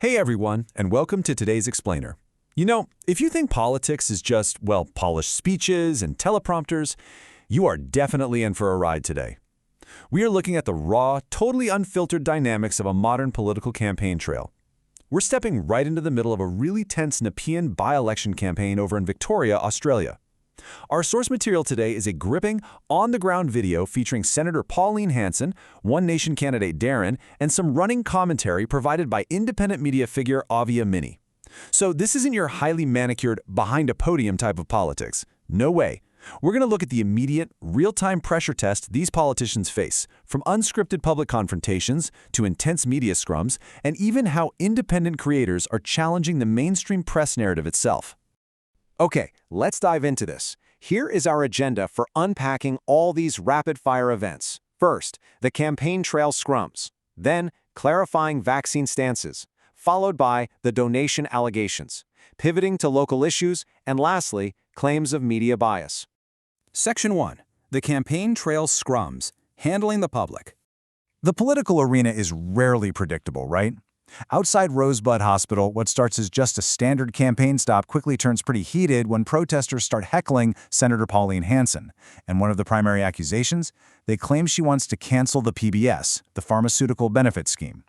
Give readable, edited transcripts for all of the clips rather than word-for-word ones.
Hey everyone, and welcome to today's Explainer. You know, if you think politics is just, well, polished speeches and teleprompters, you are definitely in for a ride today. We are looking at the raw, totally unfiltered dynamics of a modern political campaign trail. We're stepping right into the middle of a really tense Nepean by-election campaign over in Victoria, Australia. Our source material today is a gripping, on-the-ground video featuring Senator Pauline Hanson, One Nation candidate Darren, and some running commentary provided by independent media figure Avia Mini. So this isn't your highly manicured, behind-a-podium type of politics. No way. We're going to look at the immediate, real-time pressure test these politicians face, from unscripted public confrontations to intense media scrums, and even how independent creators are challenging the mainstream press narrative itself. Okay, let's dive into this. Here is our agenda for unpacking all these rapid-fire events. First, the campaign trail scrums. Then, clarifying vaccine stances. Followed by the donation allegations. Pivoting to local issues. And lastly, claims of media bias. Section 1. The campaign trail scrums. Handling the public. The political arena is rarely predictable, right? Outside Rosebud Hospital, what starts as just a standard campaign stop quickly turns pretty heated when protesters start heckling Senator Pauline Hanson. And one of the primary accusations? They claim she wants to cancel the PBS, the Pharmaceutical Benefit Scheme.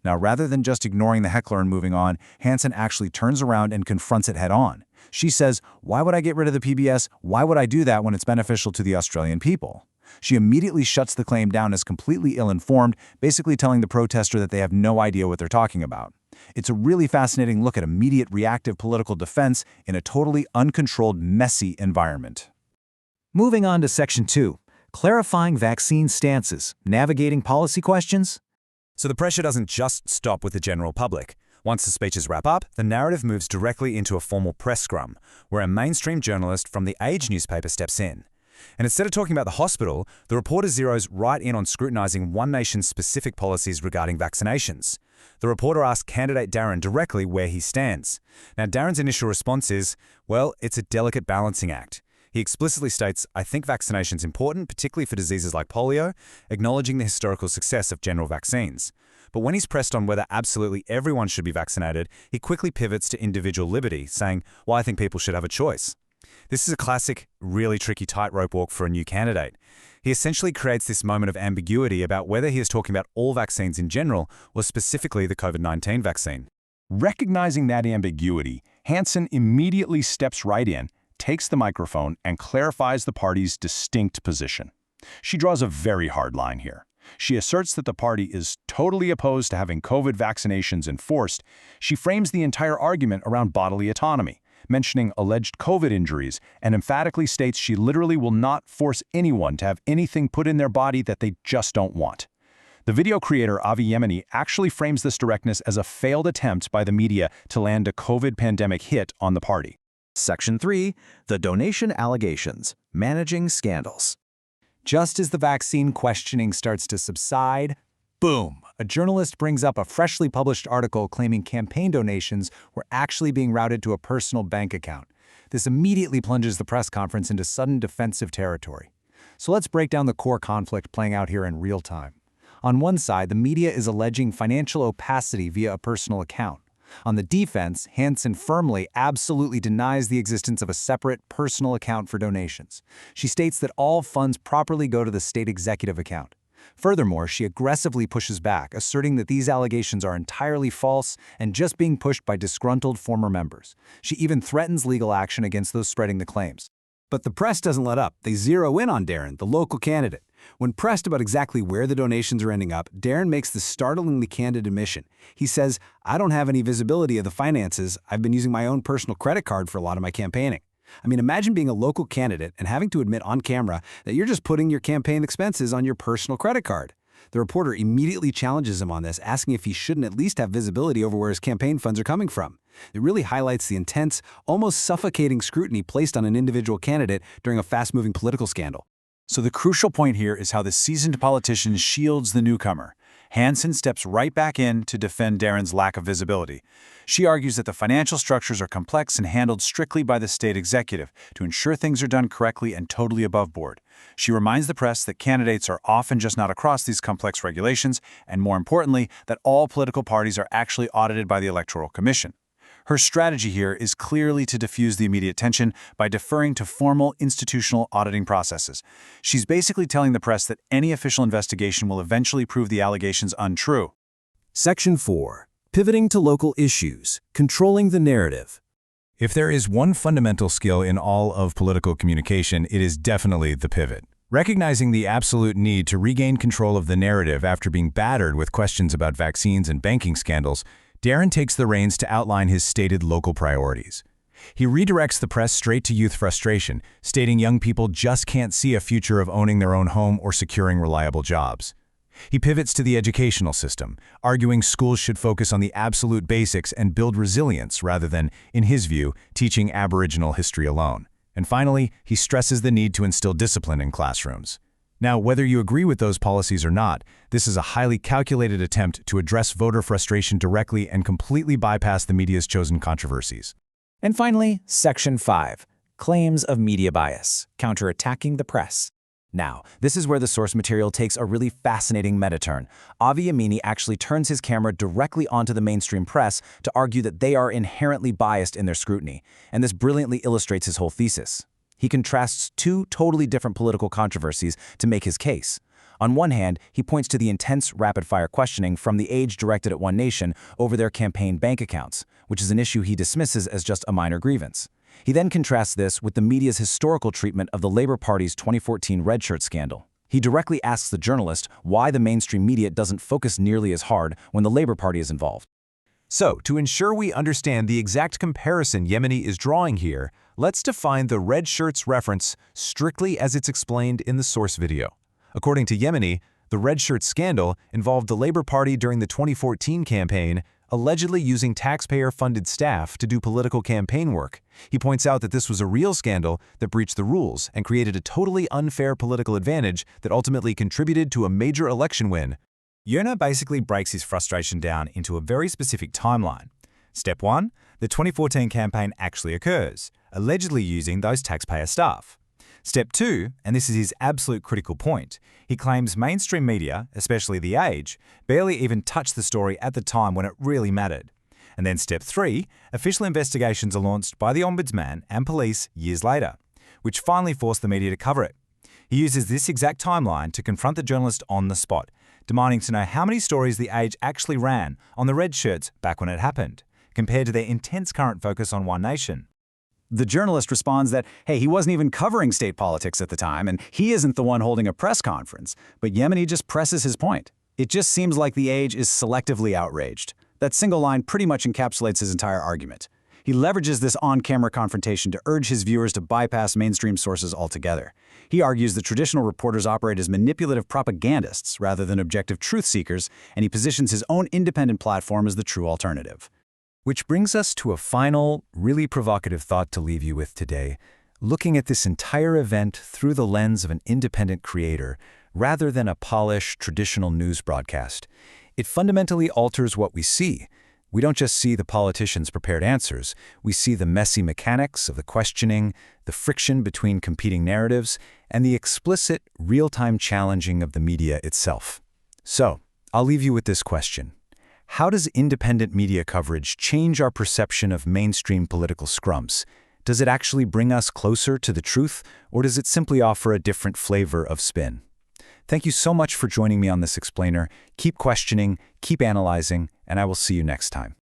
Now, rather than just ignoring the heckler and moving on, Hanson actually turns around and confronts it head-on. She says, "Why would I get rid of the PBS? Why would I do that when it's beneficial to the Australian people?" She immediately shuts the claim down as completely ill-informed, basically telling the protester that they have no idea what they're talking about. It's a really fascinating look at immediate reactive political defense in a totally uncontrolled, messy environment. Moving on to Section 2, clarifying vaccine stances, navigating policy questions. So the pressure doesn't just stop with the general public. Once the speeches wrap up, the narrative moves directly into a formal press scrum, where a mainstream journalist from the Age newspaper steps in. And instead of talking about the hospital, the reporter zeroes right in on scrutinizing One Nation's specific policies regarding vaccinations. The reporter asks candidate Darren directly where he stands. Now, Darren's initial response is, well, it's a delicate balancing act. He explicitly states, "I think vaccination's important, particularly for diseases like polio," acknowledging the historical success of general vaccines. But when he's pressed on whether absolutely everyone should be vaccinated, he quickly pivots to individual liberty, saying, "Well, I think people should have a choice." This is a classic, really tricky tightrope walk for a new candidate. He essentially creates this moment of ambiguity about whether he is talking about all vaccines in general or specifically the COVID-19 vaccine. Recognizing that ambiguity, Hanson immediately steps right in, takes the microphone, and clarifies the party's distinct position. She draws a very hard line here. She asserts that the party is totally opposed to having COVID vaccinations enforced. She frames the entire argument around bodily autonomy, mentioning alleged COVID injuries, and emphatically states she literally will not force anyone to have anything put in their body that they just don't want. The video creator Avia Mini actually frames this directness as a failed attempt by the media to land a COVID pandemic hit on the party. Section 3. The donation allegations, managing scandals. Just as the vaccine questioning starts to subside, boom, a journalist brings up a freshly published article claiming campaign donations were actually being routed to a personal bank account. This immediately plunges the press conference into sudden defensive territory. So let's break down the core conflict playing out here in real time. On one side, the media is alleging financial opacity via a personal account. On the defense, Hanson firmly, absolutely denies the existence of a separate personal account for donations. She states that all funds properly go to the state executive account. Furthermore, she aggressively pushes back, asserting that these allegations are entirely false and just being pushed by disgruntled former members. She even threatens legal action against those spreading the claims. But the press doesn't let up. They zero in on Darren, the local candidate. When pressed about exactly where the donations are ending up, Darren makes the startlingly candid admission. He says, "I don't have any visibility of the finances. I've been using my own personal credit card for a lot of my campaigning." I mean, imagine being a local candidate and having to admit on camera that you're just putting your campaign expenses on your personal credit card. The reporter immediately challenges him on this, asking if he shouldn't at least have visibility over where his campaign funds are coming from. It really highlights the intense, almost suffocating scrutiny placed on an individual candidate during a fast-moving political scandal. So the crucial point here is how the seasoned politician shields the newcomer. Hanson steps right back in to defend Darren's lack of visibility. She argues that the financial structures are complex and handled strictly by the state executive to ensure things are done correctly and totally above board. She reminds the press that candidates are often just not across these complex regulations, and more importantly, that all political parties are actually audited by the Electoral Commission. Her strategy here is clearly to diffuse the immediate tension by deferring to formal institutional auditing processes. She's basically telling the press that any official investigation will eventually prove the allegations untrue. Section 4. Pivoting to local issues, controlling the narrative. If there is one fundamental skill in all of political communication, it is definitely the pivot. Recognizing the absolute need to regain control of the narrative after being battered with questions about vaccines and banking scandals, Darren takes the reins to outline his stated local priorities. He redirects the press straight to youth frustration, stating young people just can't see a future of owning their own home or securing reliable jobs. He pivots to the educational system, arguing schools should focus on the absolute basics and build resilience rather than, in his view, teaching Aboriginal history alone. And finally, he stresses the need to instill discipline in classrooms. Now, whether you agree with those policies or not, this is a highly calculated attempt to address voter frustration directly and completely bypass the media's chosen controversies. And finally, Section 5. Claims of media bias, counterattacking the press. Now, this is where the source material takes a really fascinating meta-turn. Avi Yamini actually turns his camera directly onto the mainstream press to argue that they are inherently biased in their scrutiny, and this brilliantly illustrates his whole thesis. He contrasts two totally different political controversies to make his case. On one hand, he points to the intense, rapid-fire questioning from the Age directed at One Nation over their campaign bank accounts, which is an issue he dismisses as just a minor grievance. He then contrasts this with the media's historical treatment of the Labour Party's 2014 red shirt scandal. He directly asks the journalist why the mainstream media doesn't focus nearly as hard when the Labour Party is involved. So, to ensure we understand the exact comparison Yemeni is drawing here, let's define the red shirts reference strictly as it's explained in the source video. According to Yemeni, the red shirt scandal involved the Labour Party during the 2014 campaign, allegedly using taxpayer-funded staff to do political campaign work. He points out that this was a real scandal that breached the rules and created a totally unfair political advantage that ultimately contributed to a major election win. Yona basically breaks his frustration down into a very specific timeline. Step 1, the 2014 campaign actually occurs, allegedly using those taxpayer staff. Step 2, and this is his absolute critical point, he claims mainstream media, especially The Age, barely even touched the story at the time when it really mattered. And then Step 3, official investigations are launched by the Ombudsman and police years later, which finally forced the media to cover it. He uses this exact timeline to confront the journalist on the spot, demanding to know how many stories The Age actually ran on the red shirts back when it happened, compared to their intense current focus on One Nation. The journalist responds that, hey, he wasn't even covering state politics at the time, and he isn't the one holding a press conference. But Yemeni just presses his point. It just seems like The Age is selectively outraged. That single line pretty much encapsulates his entire argument. He leverages this on-camera confrontation to urge his viewers to bypass mainstream sources altogether. He argues that traditional reporters operate as manipulative propagandists rather than objective truth seekers, and he positions his own independent platform as the true alternative. Which brings us to a final, really provocative thought to leave you with today, looking at this entire event through the lens of an independent creator, rather than a polished, traditional news broadcast. It fundamentally alters what we see. We don't just see the politicians' prepared answers, we see the messy mechanics of the questioning, the friction between competing narratives, and the explicit, real-time challenging of the media itself. So, I'll leave you with this question. How does independent media coverage change our perception of mainstream political scrums? Does it actually bring us closer to the truth, or does it simply offer a different flavor of spin? Thank you so much for joining me on this explainer. Keep questioning, keep analyzing, and I will see you next time.